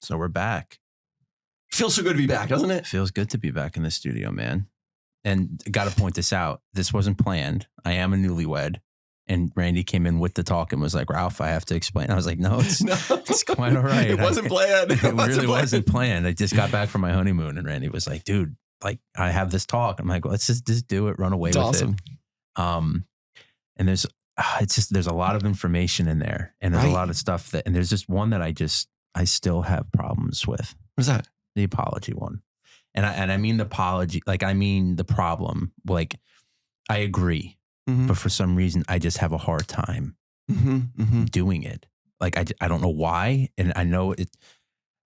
So we're back. Feels so good to be back, doesn't it? Feels good to be back in the studio, man. And got to point this out. This wasn't planned. I am a newlywed. And Randy came in with the talk and was like, Ralph, I have to explain. I was like, no, it's quite all right. It wasn't planned. It really wasn't planned. I just got back from my honeymoon and Randy was like, dude, like I have this talk. I'm like, let's just do it, run away with awesome. it. And there's a lot of information in there and there's a lot of stuff and there's just one that I still have problems with. What's that? The apology one. And I mean the apology, like I mean the problem. Like I agree. But for some reason, I just have a hard time doing it. Like, I don't know why. And I know it.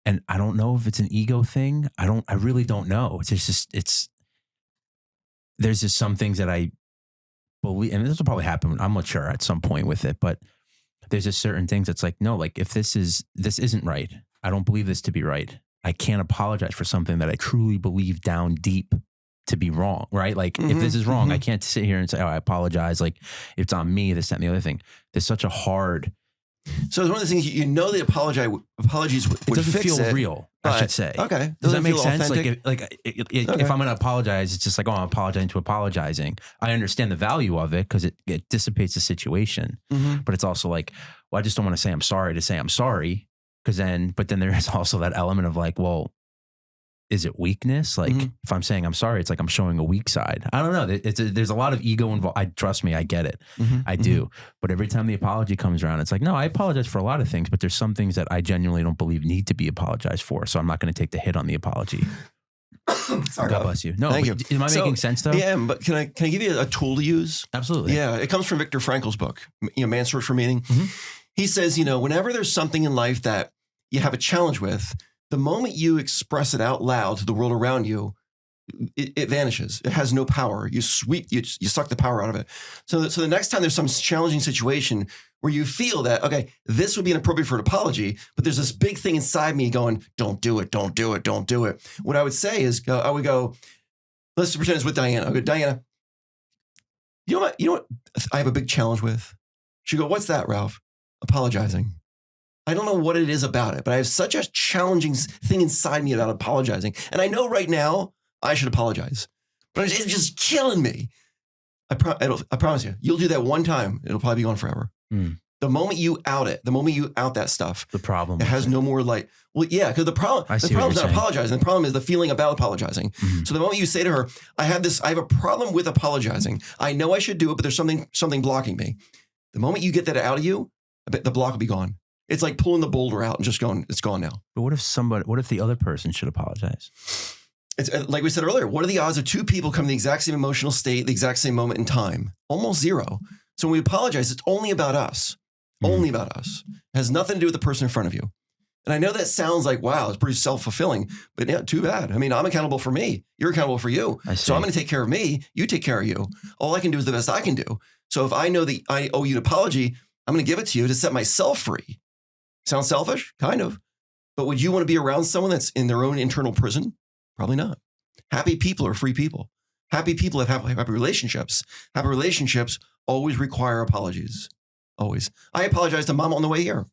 And I don't know if it's an ego thing. I really don't know. There's just some things that I believe, and this will probably happen. I'm not sure at some point with it, but there's just certain things that's like, no, like if this isn't right. I don't believe this to be right. I can't apologize for something that I truly believe down deep to be wrong, right? Like if this is wrong, I can't sit here and say, oh, I apologize. Like if it's on me, this, that, and the other thing. There's such a hard. So it's one of those things, the apologies would it doesn't fix feel real, I should say. Okay. Does that make sense? Authentic? If I'm going to apologize, it's just like, oh, I'm apologizing to apologizing. I understand the value of it because it dissipates the situation. But it's also like, well, I just don't want to say I'm sorry to say I'm sorry. But then there's also that element of like, well, is it weakness? Like if I'm saying I'm sorry, it's like I'm showing a weak side. I don't know. There's a lot of ego involved. Trust me, I get it. I do. But every time the apology comes around, it's like, no, I apologize for a lot of things, but there's some things that I genuinely don't believe need to be apologized for. So I'm not going to take the hit on the apology. Sorry, God bless you. No, thank you. Am I making sense though? Yeah, but can I give you a tool to use? Absolutely. Yeah, it comes from Viktor Frankl's book, Man's Search for Meaning. He says, whenever there's something in life that you have a challenge with, the moment you express it out loud to the world around you, it vanishes. It has no power. You suck the power out of it. So the next time there's some challenging situation where you feel that, okay, this would be inappropriate for an apology, but there's this big thing inside me going, don't do it, don't do it, don't do it. What I would say is, I would go, let's pretend it's with Diana. I go, Diana, you know what I have a big challenge with? She'd go, what's that, Ralph? Apologizing. I don't know what it is about it, but I have such a challenging thing inside me about apologizing. And I know right now I should apologize, but it's just killing me. I promise you, you'll do that one time. It'll probably be gone forever. The moment you out it, the moment you out that stuff, the problem, it has no more light. Well, yeah, because the problem's not apologizing. The problem is the feeling about apologizing. So the moment you say to her, I have a problem with apologizing. I know I should do it, but there's something blocking me. The moment you get that out of you, I bet the block will be gone. It's like pulling the boulder out and just going, it's gone now. But what if the other person should apologize? It's like we said earlier, what are the odds of two people come to the exact same emotional state, the exact same moment in time? Almost zero. So when we apologize, it's only about us. Only about us. It has nothing to do with the person in front of you. And I know that sounds like, wow, it's pretty self-fulfilling, but yeah, too bad. I mean, I'm accountable for me. You're accountable for you. So I'm going to take care of me. You take care of you. All I can do is the best I can do. So if I know that I owe you an apology, I'm going to give it to you to set myself free. Sounds selfish? Kind of. But would you want to be around someone that's in their own internal prison? Probably not. Happy people are free people. Happy people have happy relationships. Happy relationships always require apologies. Always. I apologize to Mama on the way here.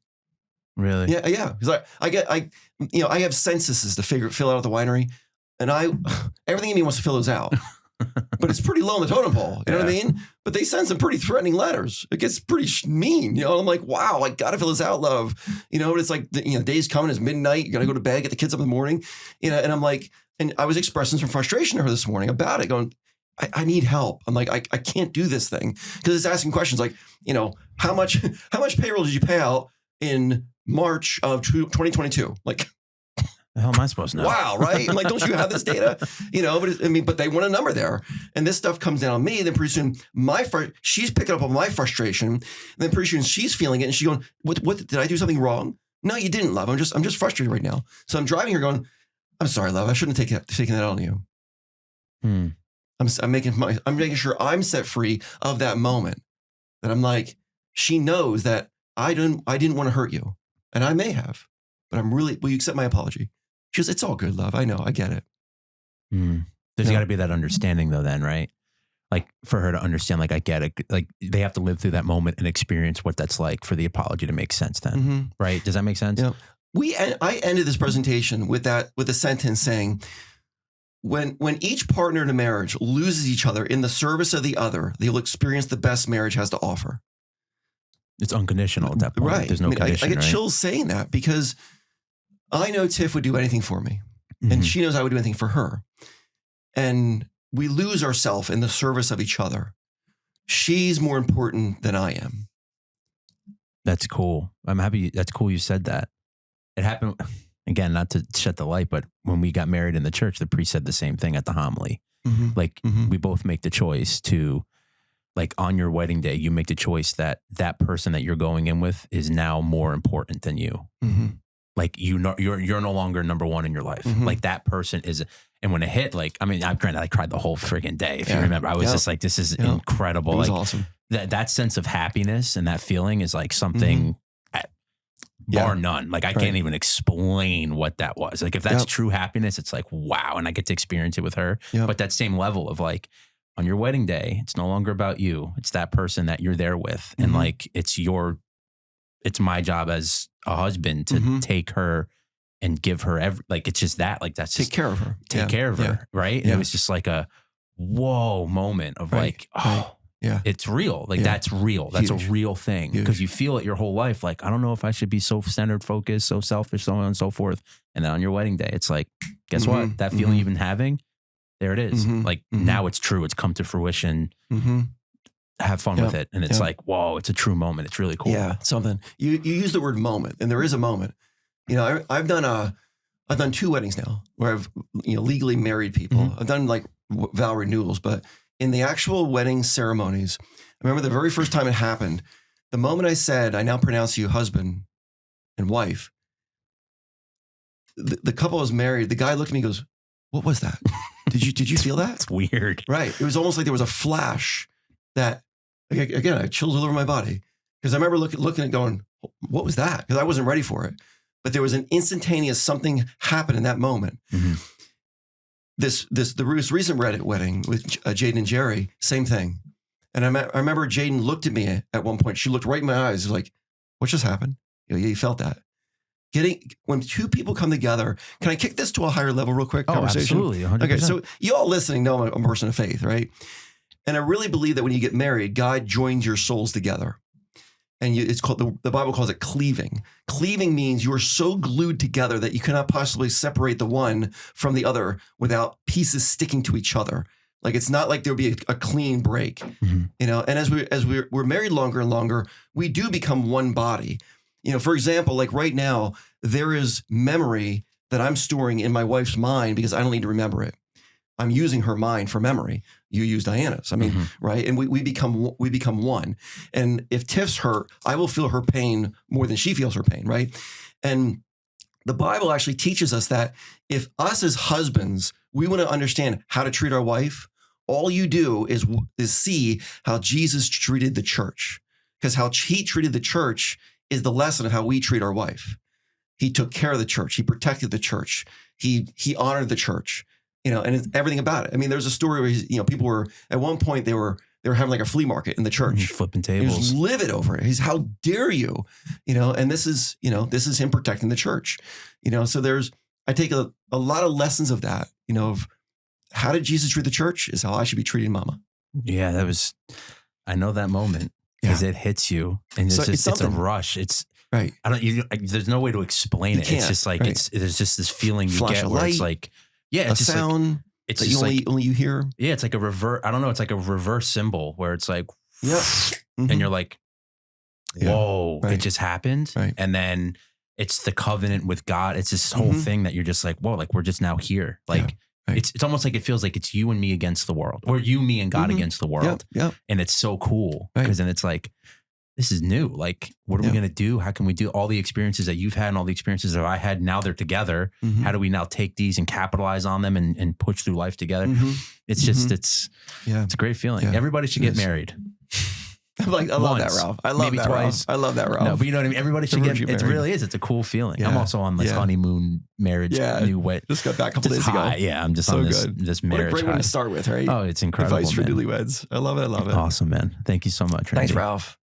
Really? Yeah. Because I have censuses to fill out at the winery, and everything in me wants to fill those out. But it's pretty low on the totem pole. You know what I mean? But they send some pretty threatening letters. It gets pretty mean. I'm like, wow, I got to fill this out, love. But it's like, day's coming, it's midnight. You got to go to bed, get the kids up in the morning. And I'm like, and I was expressing some frustration to her this morning about it, going, I need help. I'm like, I can't do this thing. Because it's asking questions like, how much payroll did you pay out in March of 2022? Like, the hell am I supposed to know? Wow, right? Like, don't you have this data? But they want a number there. And this stuff comes down on me. Then pretty soon, she's picking up on my frustration. And then pretty soon she's feeling it. And she's going, what, did I do something wrong? No, you didn't, love. I'm just frustrated right now. So I'm driving here going, I'm sorry, love. I shouldn't have taken that on you. I'm making sure I'm set free of that moment. That I'm like, she knows that I didn't want to hurt you. And I may have. But will you accept my apology? She goes, it's all good, love. I know. I get it. There's got to be that understanding though then, right? Like for her to understand, like, I get it. Like they have to live through that moment and experience what that's like for the apology to make sense then, right? Does that make sense? Yeah. I ended this presentation with a sentence saying, when each partner in a marriage loses each other in the service of the other, they will experience the best marriage has to offer. It's unconditional at that point. Right. There's no condition, I get chills saying that because I know Tiff would do anything for me. And she knows I would do anything for her. And we lose ourselves in the service of each other. She's more important than I am. That's cool. I'm happy. That's cool you said that. It happened, again, not to shed the light, but when we got married in the church, the priest said the same thing at the homily. Like we both make the choice to, like on your wedding day, you make the choice that that person that you're going in with is now more important than you. Like you're no longer number one in your life. Like that person is, and when it hit, like, I mean, I cried the whole friggin' day. If you remember, I was just like, this is incredible. It was like awesome. That sense of happiness and that feeling is like something bar none. Like I can't even explain what that was. Like if that's true happiness, it's like, wow. And I get to experience it with her. But that same level of like, on your wedding day, it's no longer about you. It's that person that you're there with. And like, it's my job as a husband to take her and give her like, it's just that, like, that's take care of her. Take care of her. Right. And it was just like a whoa moment of like, it's real. Like that's real. That's a real thing. Because you feel it your whole life. Like, I don't know if I should be so centered, focused, so selfish, so on and so forth. And then on your wedding day, it's like, guess what? That feeling you've been having, there it is. Like now it's true. It's come to fruition. Have fun with it. And it's like, whoa, it's a true moment. It's really cool. Yeah. Something you use the word moment, and there is a moment. You know, I've done 2 weddings now where I've, legally married people. I've done like vow renewals, but in the actual wedding ceremonies, I remember the very first time it happened, the moment I said, I now pronounce you husband and wife, the couple was married. The guy looked at me and goes, what was that? Did you feel that? It's weird. Right. It was almost like there was a flash that, again, I chills all over my body. Because I remember looking at going, what was that? Because I wasn't ready for it. But there was an instantaneous something happened in that moment. The recent Reddit wedding with Jaden and Jerry, same thing. And I remember Jaden looked at me at one point. She looked right in my eyes. Like, what just happened? You felt that. When 2 people come together, can I kick this to a higher level real quick? Conversation? Absolutely. 100%. Okay, so you all listening know I'm a person of faith, right? And I really believe that when you get married, God joins your souls together. And it's called, the Bible calls it cleaving. Cleaving means you are so glued together that you cannot possibly separate the one from the other without pieces sticking to each other. Like, it's not like there'll be a clean break, And as we're married longer and longer, we do become one body. For example, like right now, there is memory that I'm storing in my wife's mind because I don't need to remember it. I'm using her mind for memory. You use Diana's. I mean, right? And we become one. And if Tiff's hurt, I will feel her pain more than she feels her pain, right? And the Bible actually teaches us that if us as husbands, we want to understand how to treat our wife, all you do is see how Jesus treated the church. Because how he treated the church is the lesson of how we treat our wife. He took care of the church. He protected the church. He honored the church, and it's everything about it. I mean, there's a story where people were, at one point they were having like a flea market in the church. Flipping tables. He was livid over it. He's, how dare you? And this is him protecting the church. So I take a lot of lessons of that, of how did Jesus treat the church is how I should be treating mama. Yeah, I know that moment. Because it hits you, and it's a rush. It's right. There's no way to explain it. It's just like there's just this feeling you get where it's like, it's just sound. Like, it's that just only you hear. Yeah, it's like a reverse. I don't know. It's like a reverse symbol where it's like, and you're like, whoa, it just happened, and then it's the covenant with God. It's this whole thing that you're just like, whoa, like we're just now here, like. Right. It's almost like it feels like it's you and me against the world, or you, me, and God against the world. And it's so cool because then it's like, this is new. Like, what are we going to do? How can we do all the experiences that you've had and all the experiences that I had? Now they're together. How do we now take these and capitalize on them and push through life together? It's just, it's a great feeling. Everybody should get married. I love that, Ralph. I love that, twice. Ralph. I love that, Ralph. No, but you know what I mean? Everybody should get, it really is. It's a cool feeling. I'm also on this honeymoon marriage, new wed. Just got back a couple days ago. Yeah, I'm just on this marriage. What a great one to start with, right? Oh, it's incredible. Advice for newlyweds. I love it. Awesome, man. Thank you so much, Randy. Thanks, Ralph.